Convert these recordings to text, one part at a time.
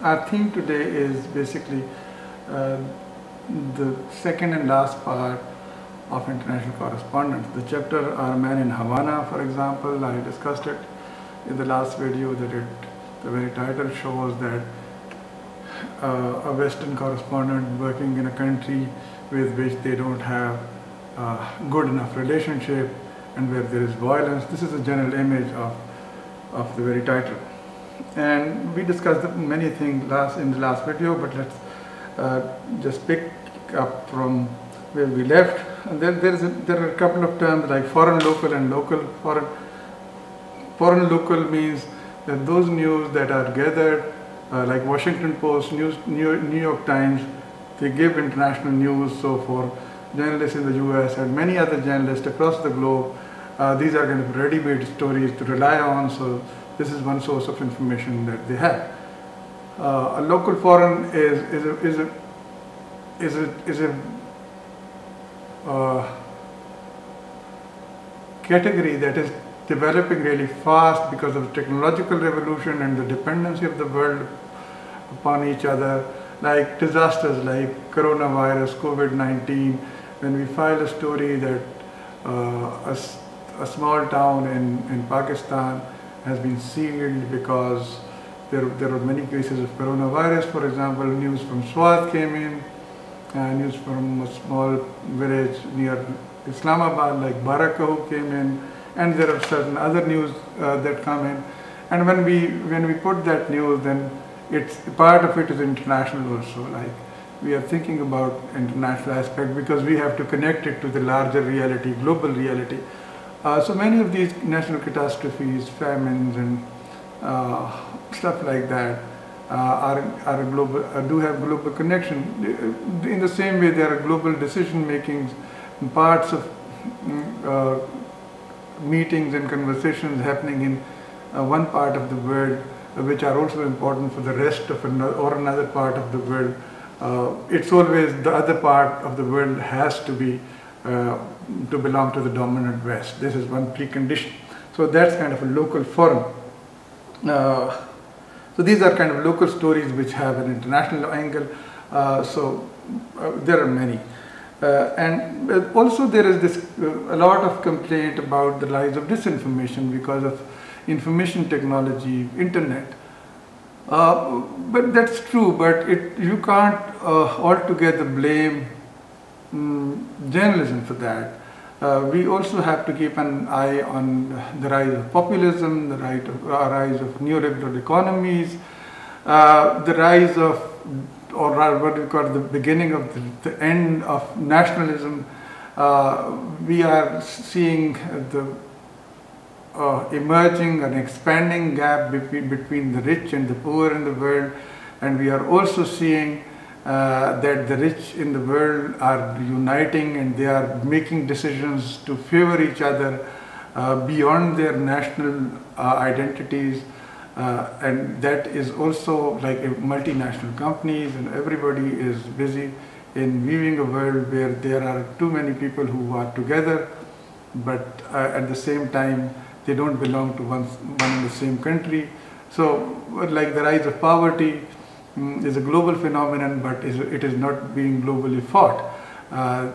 our theme today is basically uh, the second and last part of international correspondence. The chapter Our Man in Havana, for example, I discussed it in the last video that the very title shows that a Western correspondent working in a country with which they don't have good enough relationship and where there is violence. This is a general image of the very title. And we discussed many things in the last video, but let's just pick up from where we left. And there are a couple of terms like foreign local and local. Foreign local means that those news that are gathered, like Washington Post, New York Times, they give international news. So for journalists in the US and many other journalists across the globe, these are kind of ready-made stories to rely on. So this is one source of information that they have. A local foreign is a category that is developing really fast because of technological revolution and the dependency of the world upon each other, like disasters like coronavirus, COVID-19. When we file a story that a small town in Pakistan has been sealed because there are many cases of coronavirus, for example, news from Swat came in, news from a small village near Islamabad like Barakahu came in, and there are certain other news that come in. And when we put that news, then it's part of it is international also. Like we are thinking about international aspect because we have to connect it to the larger reality, global reality. So many of these natural catastrophes, famines, and stuff like that are global, do have global connection. In the same way, there are global decision makings, parts of meetings and conversations happening in one part of the world, which are also important for the rest of another part of the world. It's always the other part of the world has to be to belong to the dominant West. This is one precondition. So that's kind of a local forum. So these are kind of local stories which have an international angle. There are many. And also there is this a lot of complaint about the rise of disinformation because of information technology, internet. But that's true, but you can't altogether blame journalism for that. We also have to keep an eye on the rise of populism, the rise of neoliberal economies, the rise of, or what we call the beginning of the end of nationalism. We are seeing the emerging and expanding gap between the rich and the poor in the world, and we are also seeing that the rich in the world are uniting and they are making decisions to favor each other beyond their national identities. And that is also like multinational companies, and everybody is busy in viewing a world where there are too many people who are together, but at the same time they don't belong to one and the same country. So like the rise of poverty is a global phenomenon, but it is not being globally fought,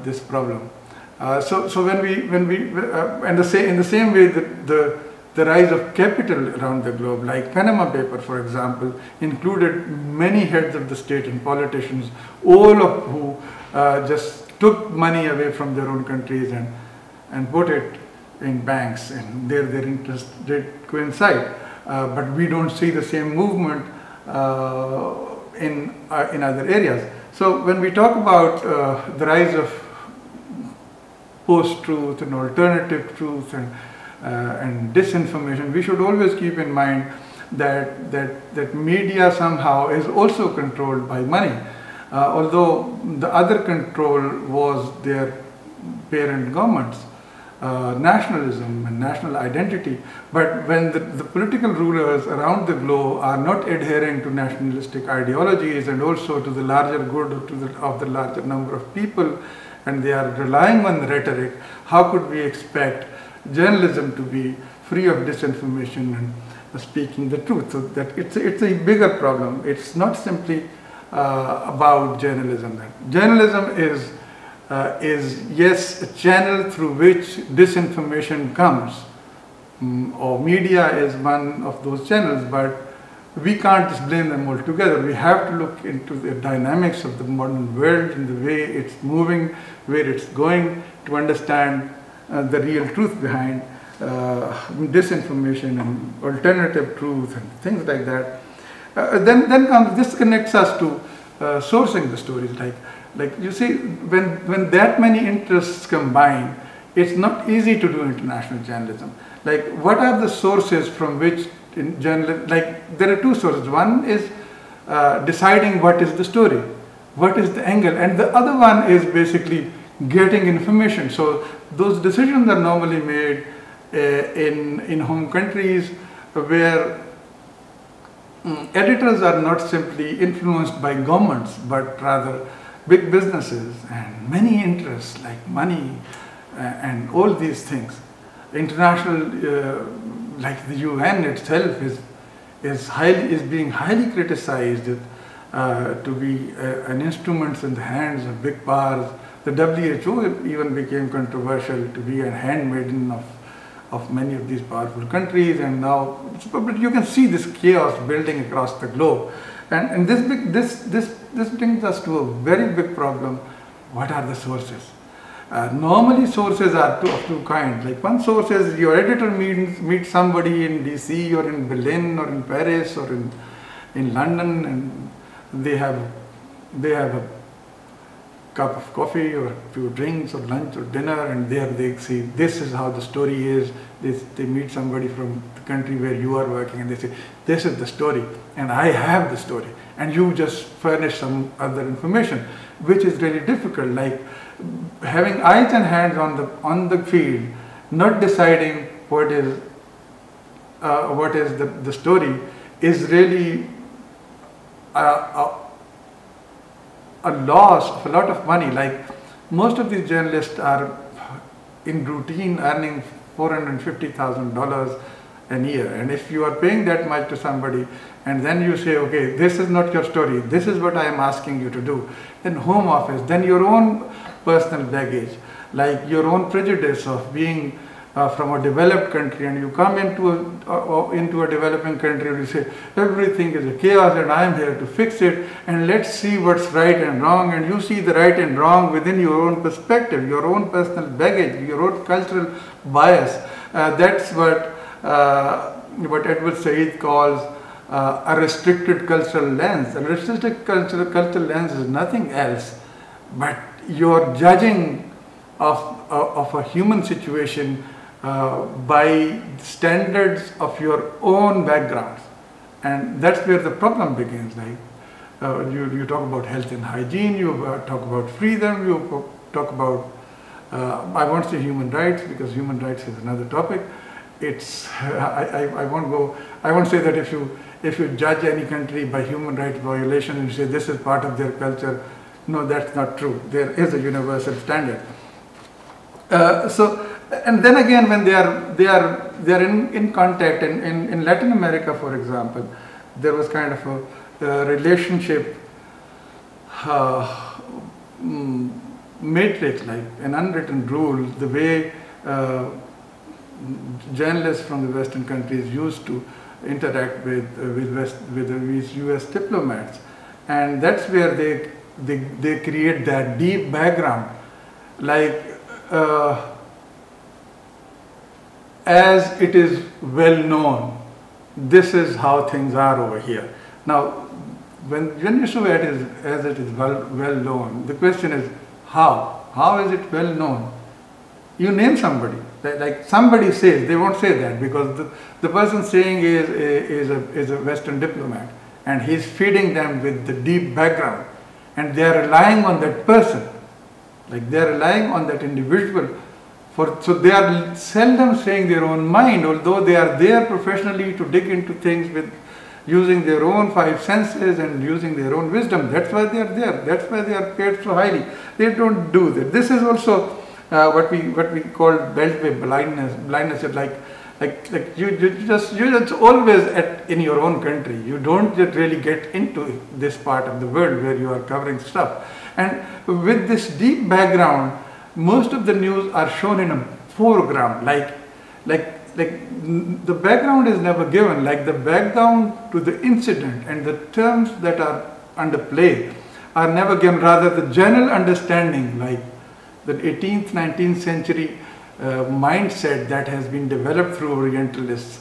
this problem. So when we in the same way the rise of capital around the globe, like Panama Paper, for example, included many heads of the state and politicians, all of who just took money away from their own countries and put it in banks, and their interests did coincide. But we don't see the same movement in other areas. So when we talk about the rise of post-truth and alternative truth and disinformation, we should always keep in mind that media somehow is also controlled by money, although the other control was their parent governments. Nationalism and national identity, but when the political rulers around the globe are not adhering to nationalistic ideologies and also to the larger good of the larger number of people, and they are relying on rhetoric, how could we expect journalism to be free of disinformation and speaking the truth. So that it's a bigger problem. It's not simply about journalism. Journalism is yes, a channel through which disinformation comes, or media is one of those channels, but we can't just blame them altogether. We have to look into the dynamics of the modern world and the way it's moving, where it's going, to understand the real truth behind disinformation and alternative truth and things like that. Then comes, this connects us to sourcing the stories. Like you see, when that many interests combine, it's not easy to do international journalism. Like, what are the sources from which in journalism, like there are two sources. One is deciding what is the story, what is the angle, and the other one is basically getting information. So those decisions are normally made in home countries where editors are not simply influenced by governments, but rather big businesses and many interests like money and all these things. International, like the UN itself is being highly criticized to be an instrument in the hands of big powers. The WHO even became controversial to be a handmaiden of many of these powerful countries, and now, but you can see this chaos building across the globe, and this brings us to a very big problem. What are the sources? Normally sources are of two kinds. Like, one source is your editor meets somebody in DC or in Berlin or in Paris or in London, and they have a cup of coffee or a few drinks or lunch or dinner, and there they see this is how the story is. They meet somebody from the country where you are working, and they say this is the story and I have the story, and you just furnish some other information, which is really difficult. Like, having eyes and hands on the field, not deciding what is the story, is really a loss of a lot of money. Like, most of these journalists are in routine earning $450,000 a year, and if you are paying that much to somebody and then you say, okay, this is not your story, this is what I am asking you to do, then home office, then your own personal baggage, like your own prejudice of being from a developed country, and you come into a developing country and you say everything is a chaos and I am here to fix it, and let's see what's right and wrong, and you see the right and wrong within your own perspective, your own personal baggage, your own cultural bias. That's what Edward Said calls a restricted cultural lens. A restricted cultural lens is nothing else but your judging of a human situation by standards of your own backgrounds, and that's where the problem begins. Like, you talk about health and hygiene, you talk about freedom, you talk about I won't say human rights, because human rights is another topic. It's I won't say that if you judge any country by human rights violation and you say this is part of their culture, no, that's not true. There is a universal standard. And then again, when they are in contact, in Latin America, for example, there was kind of a relationship matrix, like an unwritten rule, the way journalists from the Western countries used to interact with US diplomats, and that's where they create that deep background, like as it is well known, this is how things are over here. Now, when you say as it is well known, the question is how? How is it well known? You name somebody, like somebody says, they won't say that because the person saying is a Western diplomat, and he's feeding them with the deep background, and they are relying on that person, like they are relying on that individual. So they are seldom saying their own mind, although they are there professionally to dig into things with using their own five senses and using their own wisdom. That's why they are there. That's why they are paid so highly. They don't do that. This is also what we call beltway blindness. Blindness is like You're just always in your own country. You don't just really get into this part of the world where you are covering stuff. And with this deep background, most of the news are shown in a foreground, like the background is never given, like the background to the incident and the terms that are under play are never given. Rather, the general understanding, like the 18th, 19th century mindset that has been developed through Orientalists,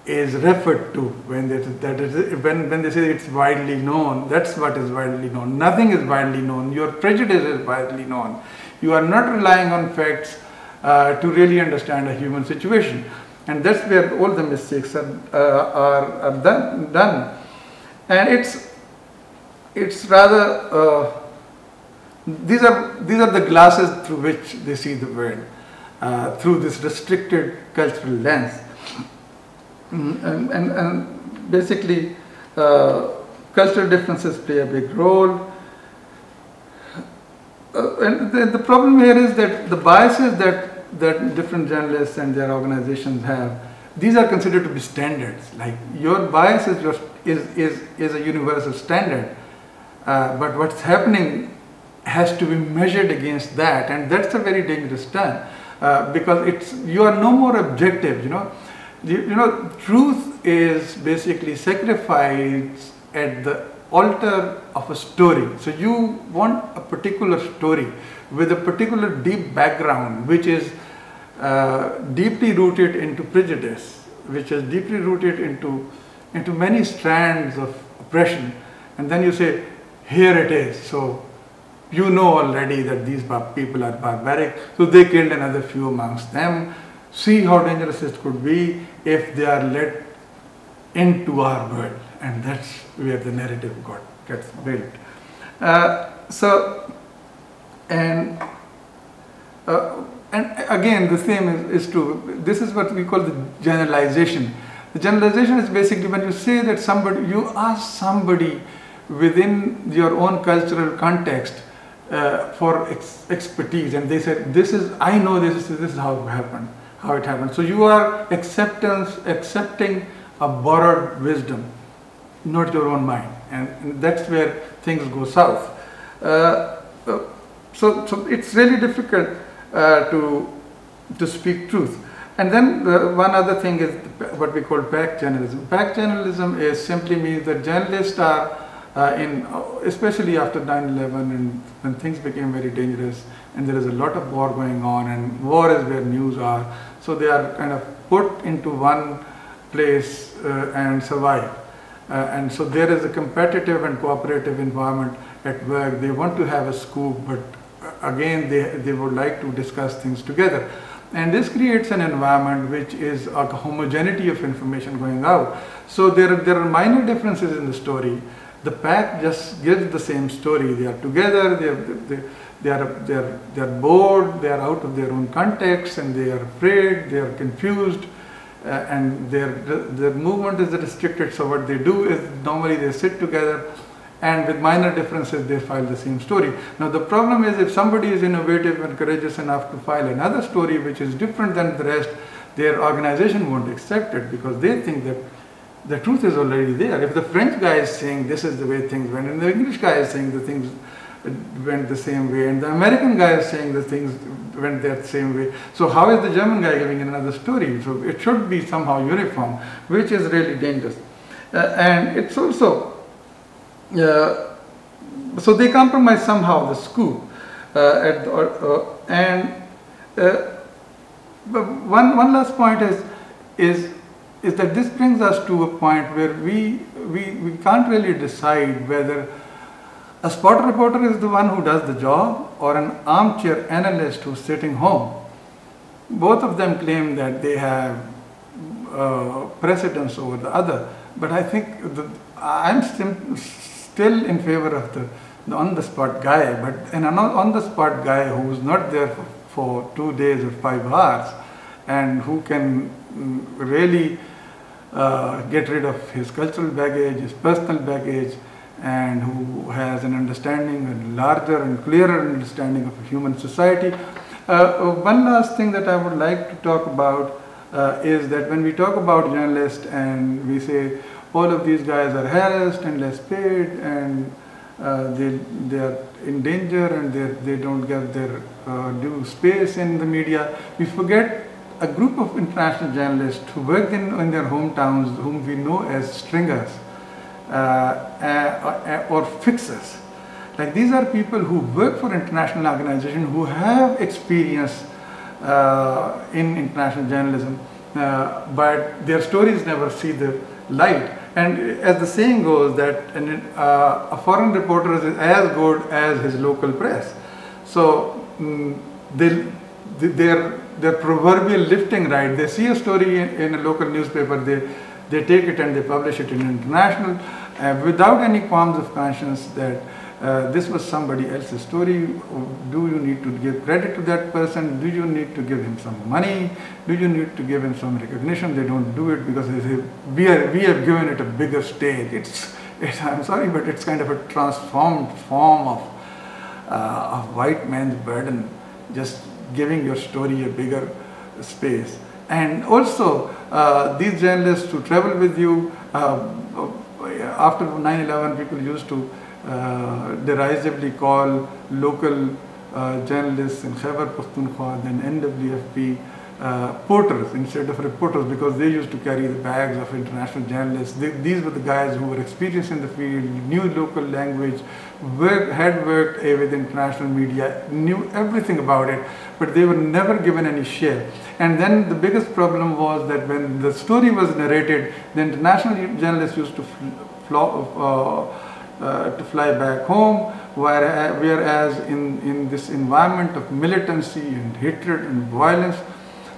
is referred to when they say it's widely known. That's what is widely known. Nothing is widely known. Your prejudice is widely known. You are not relying on facts to really understand a human situation, and that's where all the mistakes are done. And it's rather these are the glasses through which they see the world, through this restricted cultural lens. And basically, cultural differences play a big role. And the problem here is that the biases that different journalists and their organizations have, these are considered to be standards. Like your bias is a universal standard, but what's happening has to be measured against that, and that's a very dangerous turn, because you are no more objective. Truth is basically sacrificed at the altar of a story. So you want a particular story with a particular deep background, which is deeply rooted into prejudice, which is deeply rooted into many strands of oppression, and then you say, here it is. So you know already that these people are barbaric, so they killed another few amongst them. See how dangerous it could be if they are let into our world, and that's where the narrative gets built. And again, the same is true. This is what we call the generalization. The generalization is basically when you say that you ask somebody within your own cultural context for expertise, and they said, I know this is how it happened. So you are accepting a borrowed wisdom, not your own mind, and that's where things go south. So it's really difficult to speak truth. And then one other thing is what we call pack journalism. Pack journalism simply means that journalists are especially after 9/11, and when things became very dangerous, and there is a lot of war going on, and war is where news are. So they are kind of put into one place and survive. And so there is a competitive and cooperative environment at work. They want to have a scoop, but again they would like to discuss things together. And this creates an environment which is a homogeneity of information going out. So there are minor differences in the story. The pack just gives the same story. They are together, they are bored, they are out of their own context, and they are afraid, they are confused, and their movement is restricted. So what they do is normally they sit together, and with minor differences they file the same story. Now the problem is, if somebody is innovative and courageous enough to file another story which is different than the rest, their organization won't accept it, because they think that the truth is already there. If the French guy is saying this is the way things went, and the English guy is saying the things went the same way, and the American guy is saying the things went that same way, so how is the German guy giving another story? So it should be somehow uniform, which is really dangerous. And it's also, so they compromise somehow the scoop. But one last point is that this brings us to a point where we can't really decide whether a spot reporter is the one who does the job or an armchair analyst who's sitting home. Both of them claim that they have precedence over the other, but I think I'm still in favor of the on-the-spot guy, but an on-the-spot guy who's not there for 2 days or 5 hours, and who can really get rid of his cultural baggage, his personal baggage, and who has an understanding, a larger and clearer understanding of a human society. One last thing that I would like to talk about is that when we talk about journalists and we say all of these guys are harassed and less paid and they are in danger and they don't get their due space in the media, we forget a group of international journalists who work in their hometowns, whom we know as stringers or fixers. Like, these are people who work for international organizations, who have experience in international journalism, but their stories never see the light. And as the saying goes, that a foreign reporter is as good as his local press. So their proverbial lifting right, they see a story in a local newspaper, they take it and they publish it in international without any qualms of conscience that this was somebody else's story. Do you need to give credit to that person? Do you need to give him some money? Do you need to give him some recognition? They don't do it because they say, we have given it a bigger stage. I'm sorry, but it's kind of a transformed form of white man's burden, just giving your story a bigger space. And also, these journalists who travel with you, after 9/11, people used to derisively call local journalists in Khyber Pakhtunkhwa, then NWFP, porters instead of reporters, because they used to carry the bags of international journalists. These were the guys who were experienced in the field, knew local language, had worked with international media, knew everything about it, but they were never given any share. And then the biggest problem was that when the story was narrated, the international journalists used to fly back home, whereas in this environment of militancy and hatred and violence,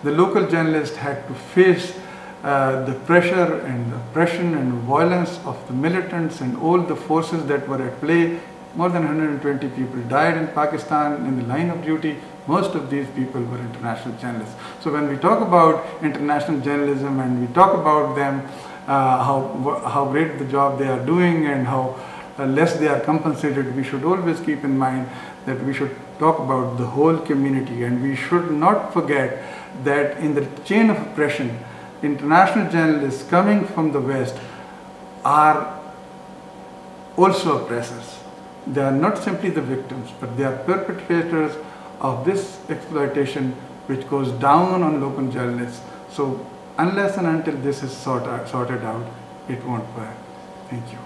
the local journalist had to face the pressure and oppression and violence of the militants and all the forces that were at play. More than 120 people died in Pakistan in the line of duty. Most of these people were international journalists. So when we talk about international journalism and we talk about them, how great the job they are doing and how less they are compensated, we should always keep in mind that we should talk about the whole community, and we should not forget that in the chain of oppression, international journalists coming from the West are also oppressors. They are not simply the victims, but they are perpetrators of this exploitation which goes down on local journalists. So unless and until this is sorted out, it won't work. Thank you.